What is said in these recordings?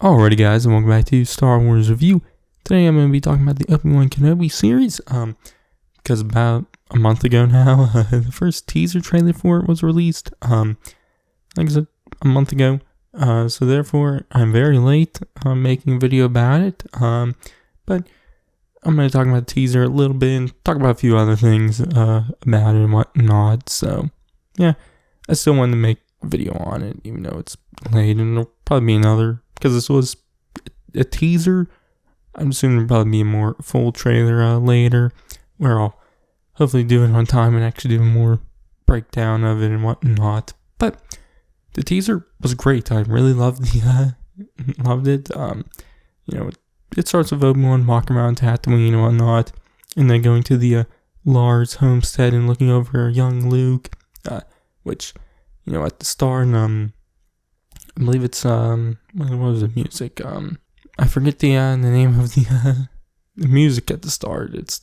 Alrighty guys, and welcome back to Star Wars Review. Today I'm going to be talking about the Obi-Wan Kenobi series, because about a month ago now, the first teaser trailer for it was released, like I said, a month ago, so therefore I'm very late making a video about it, but I'm going to talk about the teaser a little bit and talk about a few other things about it and whatnot. So yeah, I still wanted to make a video on it, even though it's late, and there'll probably be another. Because this was a teaser, I'm assuming there'll probably be a more full trailer later, where I'll hopefully do it on time and actually do a more breakdown of it and whatnot. But the teaser was great. I really loved it. It starts with Obi-Wan walking around Tatooine and whatnot, and then going to the Lars homestead and looking over young Luke, which, at the start, I believe it's, what was the music? I forget the name of the music at the start. It's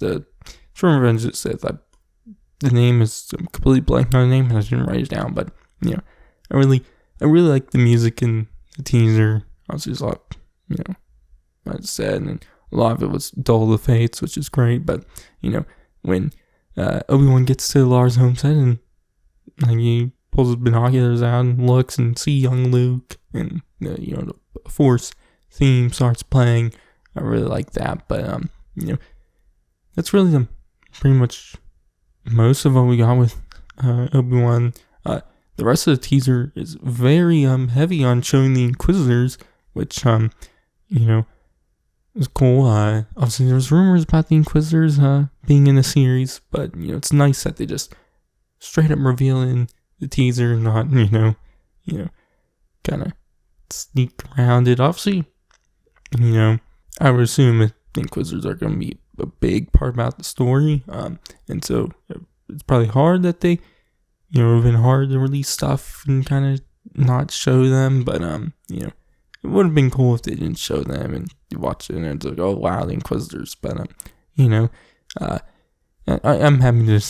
from Revenge of the Sith. The name is completely blank on the name, and I didn't write it down, but, I really like the music in the teaser. Obviously, there's a lot, I just said, and a lot of it was Duel of the Fates, which is great, but, when Obi-Wan gets to Lars' homestead, and, he pulls his binoculars out and looks and see young Luke, and the Force theme starts playing. I really like that, but that's really pretty much most of what we got with Obi-Wan. The rest of the teaser is very heavy on showing the Inquisitors, which is cool. Obviously there's rumors about the Inquisitors being in the series, but it's nice that they just straight up reveal in the teaser, not, kind of sneak around it. Obviously, I would assume the Inquisitors are going to be a big part about the story, and so it's probably hard that they, it would have been hard to release stuff and kind of not show them, but, it would have been cool if they didn't show them and you watch it and it's like, oh wow, the Inquisitors, but, I'm happy to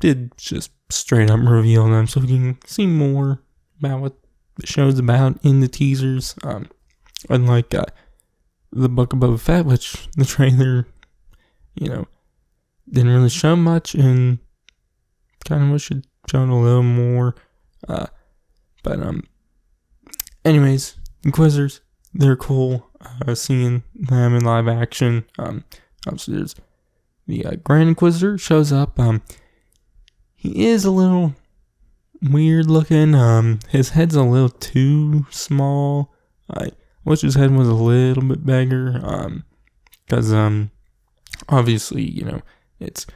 did just straight up reveal them so we can see more about what the show's about in the teasers. Unlike the Book of Boba Fett, which the trailer, didn't really show much, and kind of wish it showed a little more. But anyways, Inquisitors, they're cool. Seeing them in live action. Obviously, there's the Grand Inquisitor shows up. He is a little weird looking. His head's a little too small. I wish his head was a little bit bigger. Because obviously, it's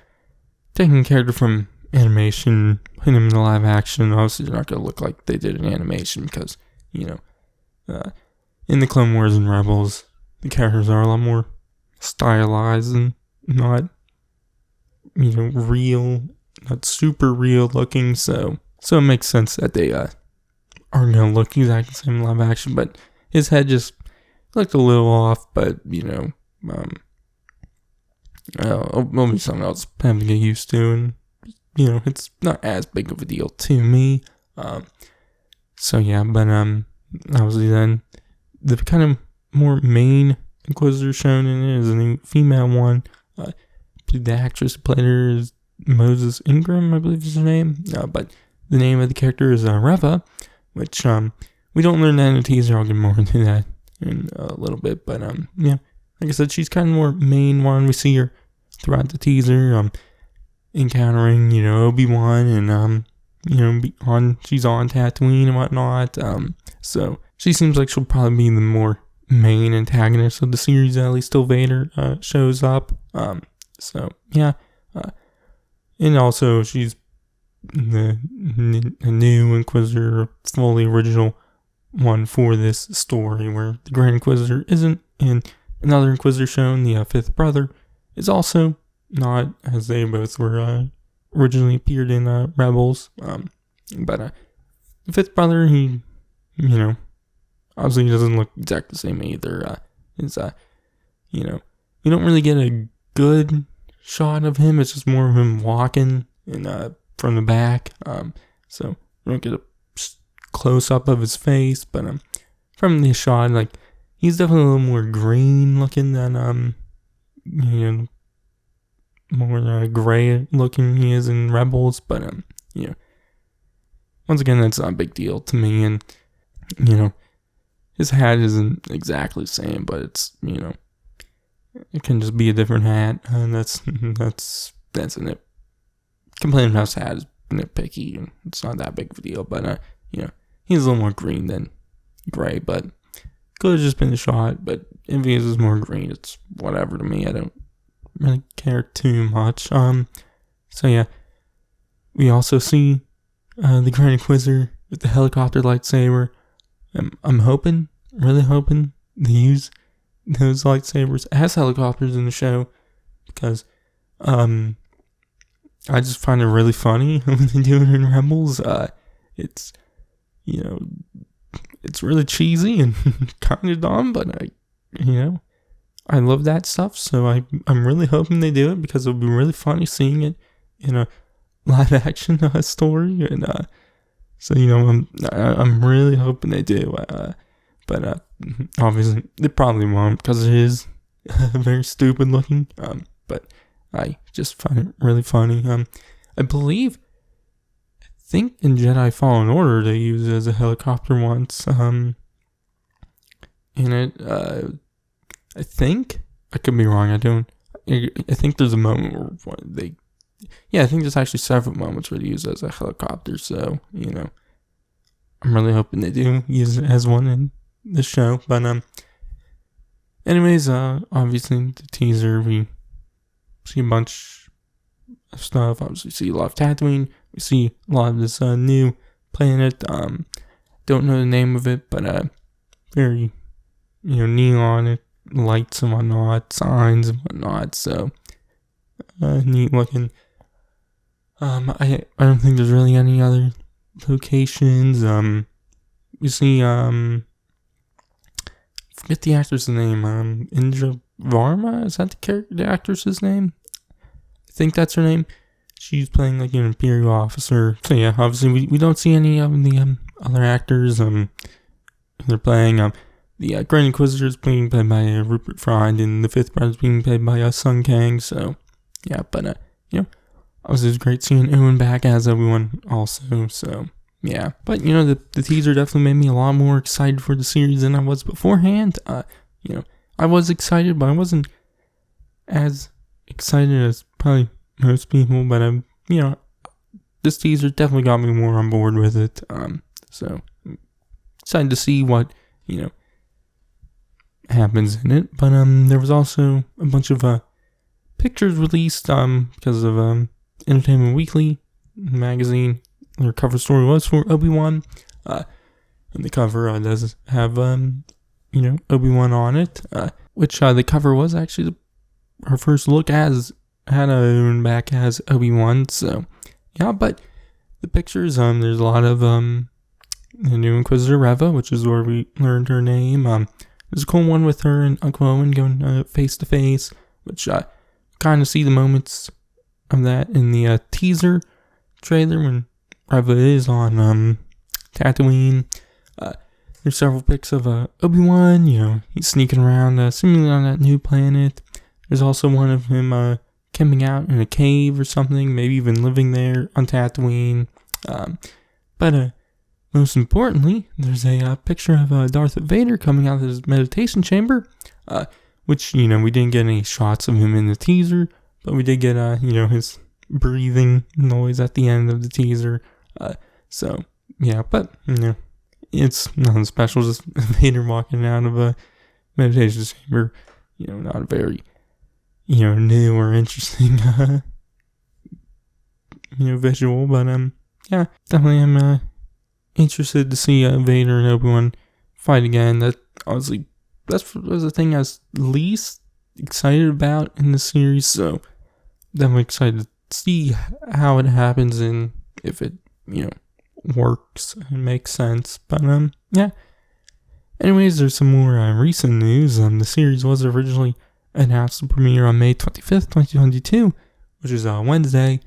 taking a character from animation, putting him in the live action. Obviously, they're not going to look like they did in animation because, in the Clone Wars and Rebels, the characters are a lot more stylized and not, real. Not super real looking, so it makes sense that they are gonna look exactly the same in live action, but his head just looked a little off, but it'll be something else having to get used to, and it's not as big of a deal to me. So yeah, but obviously then the kind of more main Inquisitor shown in it is a new female one. I believe the actress who played her is Moses Ingram, I believe is her name, but the name of the character is Reva, which we don't learn that in the teaser. I'll get more into that in a little bit, but like I said, she's kind of more main one. We see her throughout the teaser, encountering Obi-Wan, and she's on Tatooine and whatnot. So she seems like she'll probably be the more main antagonist of the series, at least till Vader shows up. So yeah. And also, she's the new Inquisitor, fully original one for this story, where the Grand Inquisitor isn't, and another Inquisitor shown, the fifth brother, is also not, as they both were originally appeared in Rebels. But the fifth brother, he, obviously he doesn't look exactly the same either. We don't really get a good shot of him. It's just more of him walking from the back, so we don't get a close up of his face, but from the shot, like, he's definitely a little more green looking than, more gray looking he is in Rebels, but, once again, that's not a big deal to me, and, his hat isn't exactly the same, but it's, it can just be a different hat, and that's a nit. Complaining about his hat is nitpicky, and it's not that big of a deal, but, he's a little more green than gray, but could have just been a shot, but if he is more green, it's whatever to me. I don't really care too much. So yeah, we also see the Grand Inquisitor with the helicopter lightsaber. I'm really hoping they use those lightsabers as helicopters in the show, because I just find it really funny when they do it in Rebels. It's it's really cheesy and kind of dumb, but I love that stuff, so I'm really hoping they do it, because it'll be really funny seeing it in a live action story, and so I'm really hoping they do, but obviously they probably won't, because it is very stupid looking, but I just find it really funny. I think in Jedi Fallen Order they used it as a helicopter once, in it, I think, I could be wrong, I think there's a moment where I think there's actually several moments where they use it as a helicopter, so, I'm really hoping they do use it as one in the show, but, anyways, obviously, the teaser, we see a bunch of stuff, obviously see a lot of Tatooine, we see a lot of this, new planet, don't know the name of it, but, very, neon, lights and whatnot, signs and whatnot, so neat looking. I don't think there's really any other locations. We see forget the actress' name. Indra Varma, is that the actress's name? I think that's her name. She's playing like an Imperial officer. So yeah, obviously we don't see any of the other actors. They're playing the Grand Inquisitor is being played by Rupert Friend, and the Fifth Brother is being played by Sun Kang. So, yeah, but obviously it's great seeing Owen back as Obi-Wan also. So, yeah, but the teaser definitely made me a lot more excited for the series than I was beforehand. I was excited, but I wasn't as excited as probably most people. But this teaser definitely got me more on board with it. So excited to see what happens in it, but there was also a bunch of pictures released because of Entertainment Weekly magazine. Their cover story was for Obi-Wan, and the cover does have Obi-Wan on it, which the cover was actually her first look as Hannah back as Obi-Wan. So yeah, but the pictures, there's a lot of the new Inquisitor Reva, which is where we learned her name. There's a cool one with her and Uncle Owen going face to face, which kind of see the moments of that in the teaser trailer when Reva is on Tatooine. There's several pics of Obi-Wan, he's sneaking around, seemingly on that new planet. There's also one of him camping out in a cave or something, maybe even living there on Tatooine. But most importantly, there's a picture of Darth Vader coming out of his meditation chamber, which, we didn't get any shots of him in the teaser, but we did get, his breathing noise at the end of the teaser. So, yeah, but, it's nothing special, just Vader walking out of a meditation chamber, not a very, new or interesting, visual, but, yeah, definitely I'm, interested to see Vader and Obi-Wan fight again. That honestly, that was the thing I was least excited about in the series. So definitely excited to see how it happens and if it works and makes sense. But yeah. Anyways, there's some more recent news. The series was originally announced to premiere on May 25th, 2022, which is Wednesday.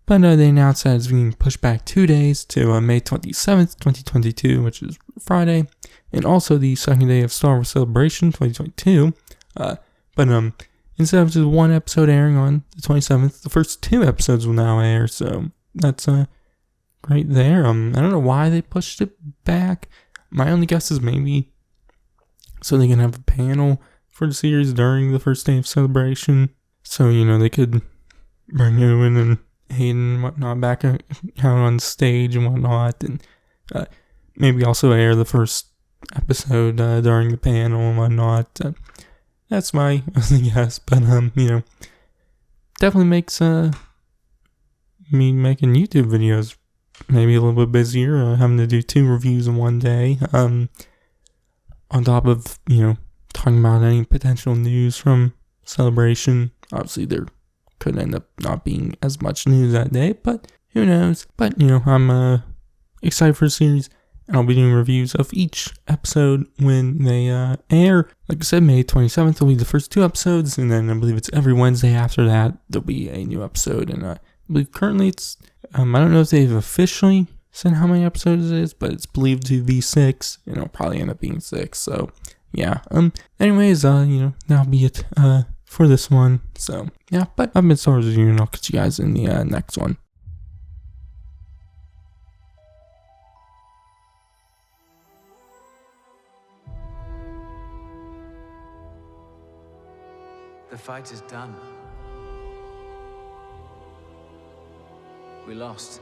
But they announced that it's being pushed back 2 days to May 27th, 2022, which is Friday, and also the second day of Star Wars Celebration 2022. But instead of just one episode airing on the 27th, the first 2 episodes will now air, so that's great there. I don't know why they pushed it back. My only guess is maybe so they can have a panel for the series during the first day of Celebration, so, they could bring Owen and Hayden and whatnot back out on stage and whatnot, and maybe also air the first episode during the panel and whatnot. That's my only guess, but definitely makes me making YouTube videos maybe a little bit busier, having to do 2 reviews in one day, on top of talking about any potential news from Celebration. Obviously there could end up not being as much news that day, but who knows. But I'm excited for the series, and I'll be doing reviews of each episode when they air. Like I said, May 27th will be the first 2 episodes, and then I believe it's every Wednesday after that there'll be a new episode. And I believe currently it's I don't know if they've officially said how many episodes it is, but it's believed to be 6, and it'll probably end up being 6. So yeah. Anyways, that'll be it for this one. So yeah, but I've been Star Wars Review, and I'll catch you guys in the next one. The fight is done. We lost.